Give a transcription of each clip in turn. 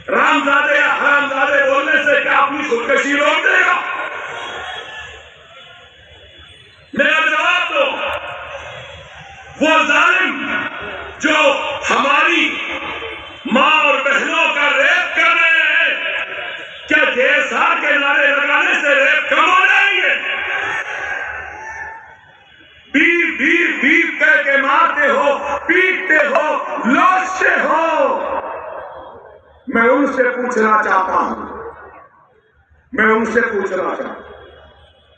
रामजादे या हरामजादे बोलने से क्या अपनी खुदकशी रोक देगा? मेरा जवाब दो। वो जालिम जो हमारी मां और बहनों का रेप कर रहे हैं, क्या जेएसआर के नारे लगाने से रेप कम हो जाएंगे? बीप बीप बीप कह के मारते हो, पीटते हो, लौटते हो। मैं उनसे पूछना चाहता हूं,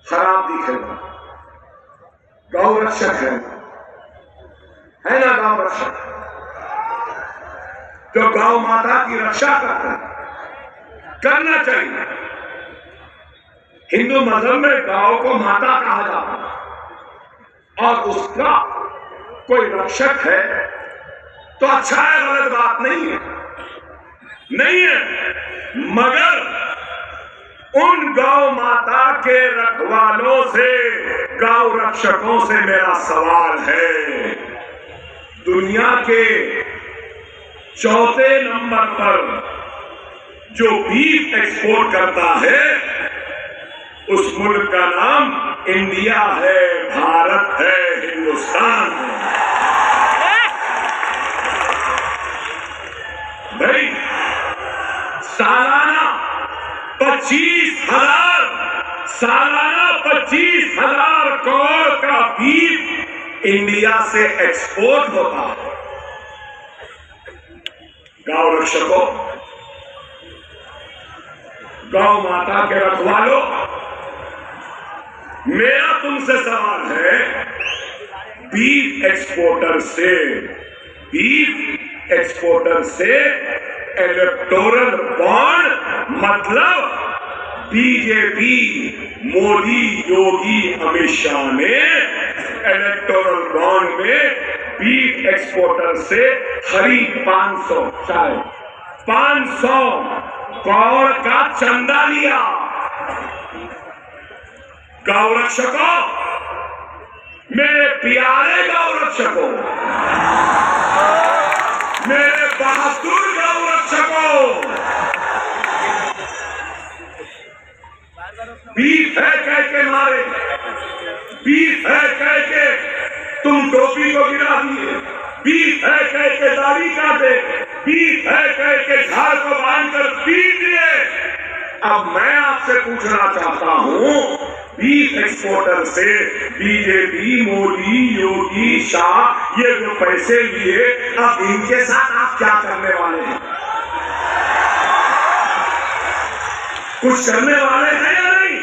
खराब दिखेगा, गौ रक्षक है ना, गौ रक्षक जो गौ माता की रक्षा करते हैं, करना चाहिए। हिंदू मजहब में गौ को माता कहा जाता है और उसका कोई रक्षक है तो अच्छा है, गलत बात नहीं है। मगर उन गौ माता के रखवालों से, गौ रक्षकों से मेरा सवाल है। दुनिया के चौथे नंबर पर जो बीफ एक्सपोर्ट करता है उस मुल्क का नाम इंडिया है, भारत है, हिंदुस्तान है। भाई सालाना 25,000 करोड़ का बीफ इंडिया से एक्सपोर्ट होता है। गौ रक्षकों, गौ माता के रखवालों, मेरा तुमसे सवाल है, बीफ एक्सपोर्टर से इलेक्टोरल बॉन्ड मतलब बीजेपी, मोदी, योगी, अमित शाह ने इलेक्टोरल बॉन्ड में बीफ एक्सपोर्टर से करीब 500 करोड़ का चंदा लिया। गौ रक्षकों, मेरे प्यारे गौ रक्षकों, मेरे बहादुर गौ रक्षकों, बीफ है कह के मारे, बीफ है कह के तुम टोपी को गिरा दिए, बीफ है कह के दाढ़ी काटे, बीफ है कह के झाड़ को बांधकर पीट दिए। अब मैं आपसे पूछना चाहता हूं, बीफ एक्सपोर्टर से बीजेपी, मोदी, योगी, शाह ये जो पैसे लिए, अब इनके साथ आप क्या करने वाले हैं? कुछ करने वाले हैं या नहीं?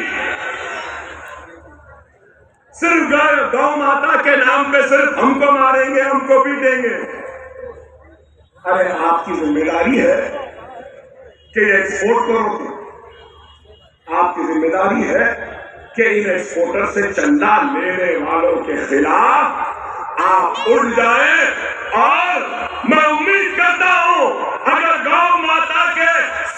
सिर्फ गौ माता के नाम पे सिर्फ हमको मारेंगे, हमको पीटेंगे। अरे आपकी जिम्मेदारी है कि एक्सपोर्ट को रोकें, आपकी जिम्मेदारी है कि इन एक्सपोर्टर से चंदा लेने वालों के खिलाफ आप उठ जाएं। और मैं उम्मीद करता हूं अगर गौ माता के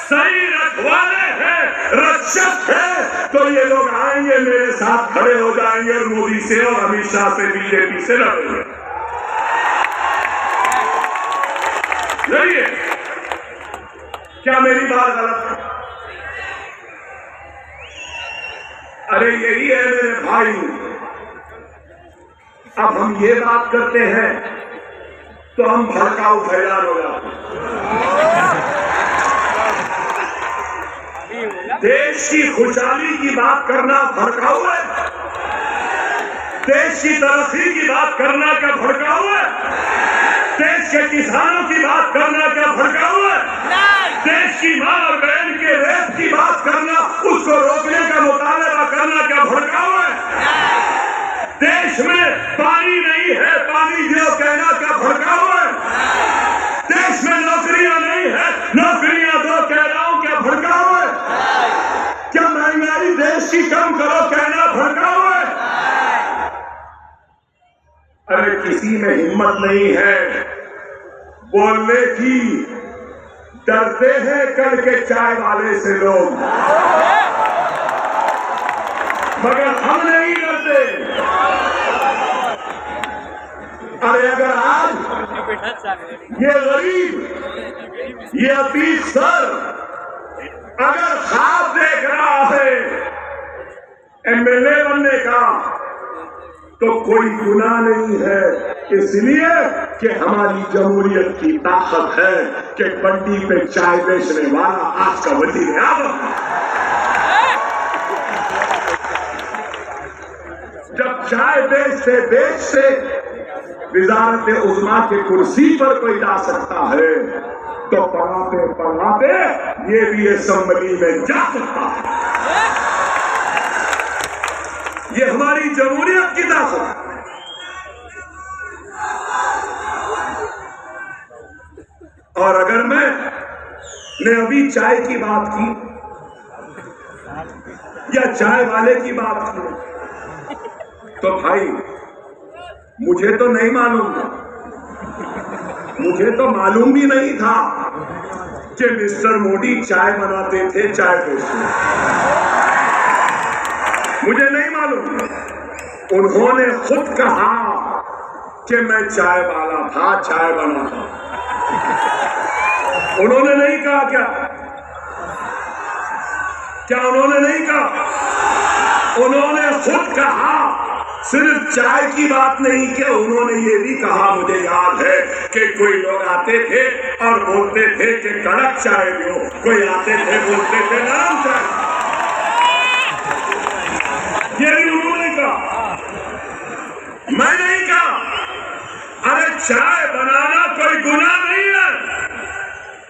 सही रखवाले हैं, रक्षक है, तो ये लोग आएंगे, मेरे साथ खड़े हो जाएंगे और मोदी से और अमित शाह से, बीजेपी से लड़ेंगे। लड़िए। क्या मेरी बात गलत है? अरे यही है मेरे भाई। अब हम ये बात करते हैं तो हम भड़काऊ फैलान हो जाते हैं। देश की खुशहाली की बात करना भड़काऊ है? देश की तरक्की की बात करना क्या भड़काऊ है? देश के किसानों की बात करना क्या भड़काऊ है? देश की मां और बहन के रेप की बात करना, उसको रोकने का मुतालबा करना क्या भड़काऊ है? देश में पानी नहीं है, पानी दो कहना क्या भड़काऊ है? देश में नौकरियां नहीं है, नौकरियां दो कह रहा हूं क्या भड़काऊ है? क्या महंगाई देश की कम करो कहना भड़काऊ है? अरे किसी में हिम्मत नहीं है बोलने की, डरते हैं कल के चाय वाले से लोग, मगर हम नहीं डरते। अरे अगर आज ये गरीब, ये अफीसर अगर ख्वाब देख रहा है एमएलए बनने का, तो कोई गुनाह नहीं है, इसलिए कि हमारी जमहूरियत की ताकत है कि मंडी पे चाय बेचने वाला आज का वजीर आज़म। जब चाय बेचते बेचते वज़ारत उज़्मा के कुर्सी पर कोई जा सकता है, तो पढ़ाते पढ़ाते ये भी असेंबली में जा सकता है। ये हमारी जमहूरियत की ताकत है। और अगर मैंने अभी चाय की बात की या चाय वाले की बात की, तो भाई मुझे तो नहीं मालूम था, मुझे तो मालूम भी नहीं था कि मिस्टर मोदी चाय बनाते थे, चाय बेचते। मुझे नहीं मालूम। उन्होंने खुद कहा कि मैं चाय वाला था, चाय बनाता। उन्होंने नहीं कहा क्या उन्होंने नहीं कहा? उन्होंने खुद कहा। सिर्फ चाय की बात नहीं कि उन्होंने ये भी कहा, मुझे याद है कि कोई लोग आते थे और बोलते थे कि कड़क चाय दो, कोई आते थे बोलते थे नरम चाय। ये भी उन्होंने कहा, मैं नहीं कहा। अरे चाय बनाना कोई गुनाह नहीं है,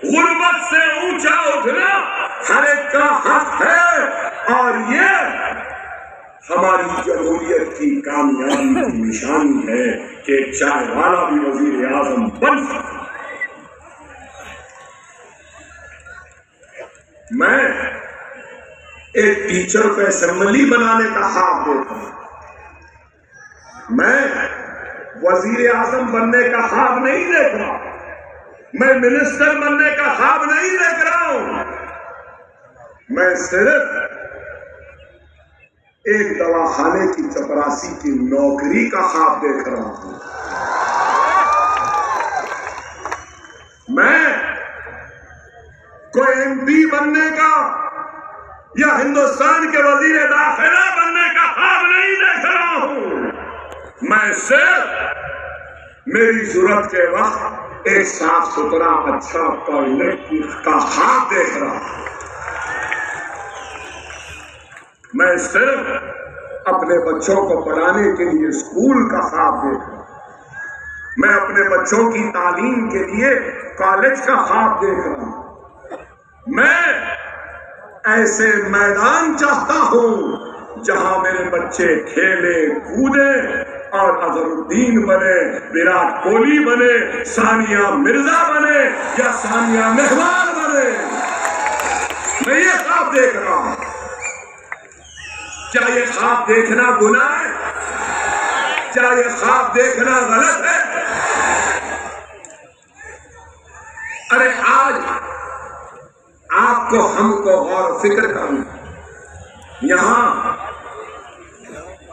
गुर्बत से ऊंचा उठना हर एक का हक है। और ये हमारी जमहूरियत की कामयाबी की निशानी है कि चाय वाला भी वजीर आज़म बन सकता। मैं एक टीचर को असेंबली बनाने का ख्वाब देखता हूं। मैं वजीर आज़म बनने का ख्वाब नहीं देख रहा, मैं मिनिस्टर बनने का ख्वाब नहीं देख रहा हूं। मैं सिर्फ एक दवाखाने की चपरासी की नौकरी का ख्वाब देख रहा हूं। मैं कोई एमपी बनने का या हिंदुस्तान के वजीर दाखिला बनने का ख्वाब नहीं देख रहा हूं। मैं सिर्फ मेरी जरूरत के वक्त एक साफ सुथरा अच्छा टॉयलेट का ख्वाब देख रहा हूं। मैं सिर्फ अपने बच्चों को पढ़ाने के लिए स्कूल का ख्वाब देख रहा हूं। मैं अपने बच्चों की तालीम के लिए कॉलेज का ख्वाब देख रहा हूं। मैं ऐसे मैदान चाहता हूं जहां मेरे बच्चे खेले कूदे और अजहरुद्दीन बने, विराट कोहली बने, सानिया मिर्जा बने या सानिया नेहवाल बने। मैं ये ख्वाब देख रहा हूं। क्या ये ख्वाब देखना गुनाह है? क्या ये ख्वाब देखना गलत है? अरे आज आपको हमको गौर फिक्र करना। यहां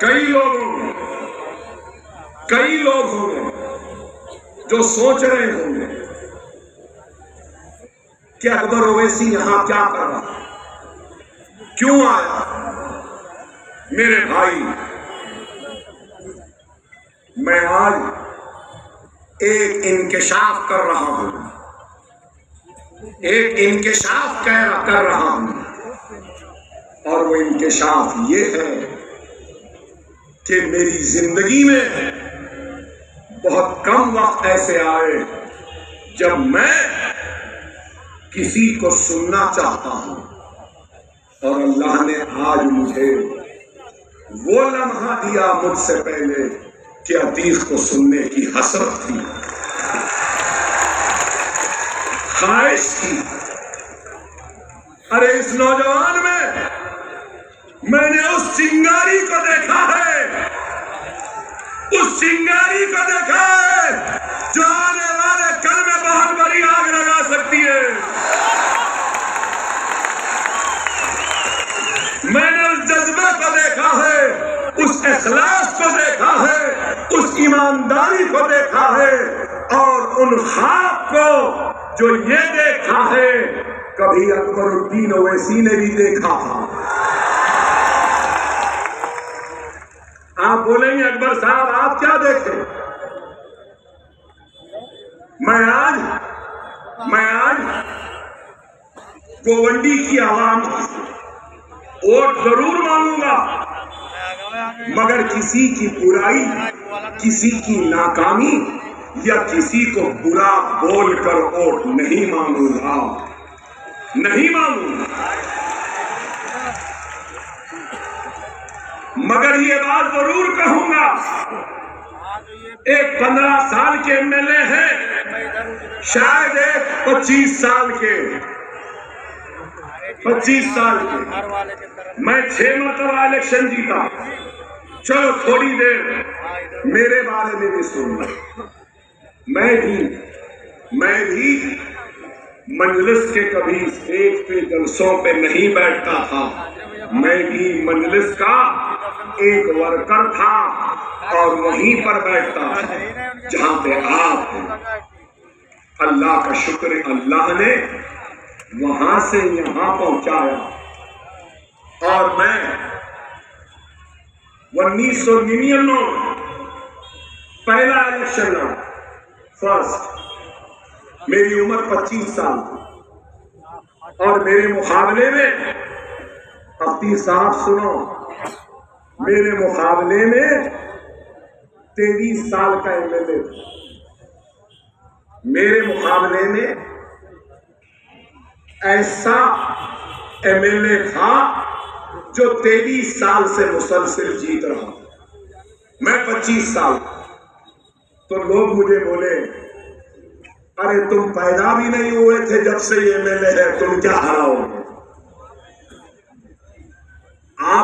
कई लोग होंगे जो सोच रहे होंगे कि अकबर ओवैसी यहां क्या कर रहा, क्यों आया। मेरे भाई, मैं आज एक इंकशाफ कर रहा हूं, एक इंकशाफ कर रहा हूं। और वो इंकशाफ ये है कि मेरी जिंदगी में बहुत कम वक्त ऐसे आए जब मैं किसी को सुनना चाहता हूं, और अल्लाह ने आज मुझे वो लम्हा दिया मुझसे पहले कि अतीक को सुनने की हसरत थी, ख्वाहिश थी। अरे इस नौजवान में मैंने उस चिंगारी को देखा है, उस चिंगारी को देखा है जो आने वाले कल में बहुत बड़ी आग लगा सकती है। मैंने उस जज्बे को देखा है, उस इखलास को देखा है, उस ईमानदारी को देखा है और उन ख्वाब को जो ये देखा है कभी अकबरुद्दीन ओवैसी ने भी देखा था। आप बोलेंगे अकबर साहब आप क्या देखे? मैं आज गोवंडी की आवाम वोट जरूर मांगूंगा, मगर किसी की बुराई, किसी की नाकामी या किसी को बुरा बोलकर वोट नहीं मांगूंगा, नहीं मांगूंगा। मगर ये बात जरूर कहूंगा, एक 15 साल के एमएलए हैं, शायद एक 25 साल के, 25 साल के। मैं 6 मरतबा इलेक्शन जीता। चलो थोड़ी देर मेरे बारे में भी सुनना। मैं भी मजलिस के कभी स्टेज पे जलसों पे नहीं बैठता था। मैं भी मजलिस का एक वर्कर था और वहीं पर बैठता था जहां पे आप हैं। अल्लाह का शुक्र, अल्लाह ने वहां से यहां पहुंचाया। और मैं 1999 पहला इलेक्शन लड़ा, फर्स्ट। मेरी उम्र 25 साल थी और मेरे मुकाबले में, मुफ्ती साहब सुनो, मेरे मुकाबले में 23 साल का एमएलए था। मेरे मुकाबले में ऐसा एमएलए था जो 23 साल से मुसलसल जीत रहा था। मैं 25 साल। तो लोग मुझे बोले, अरे तुम पैदा भी नहीं हुए थे जब से ये एमएलए है, तुम क्या हराओगे? आप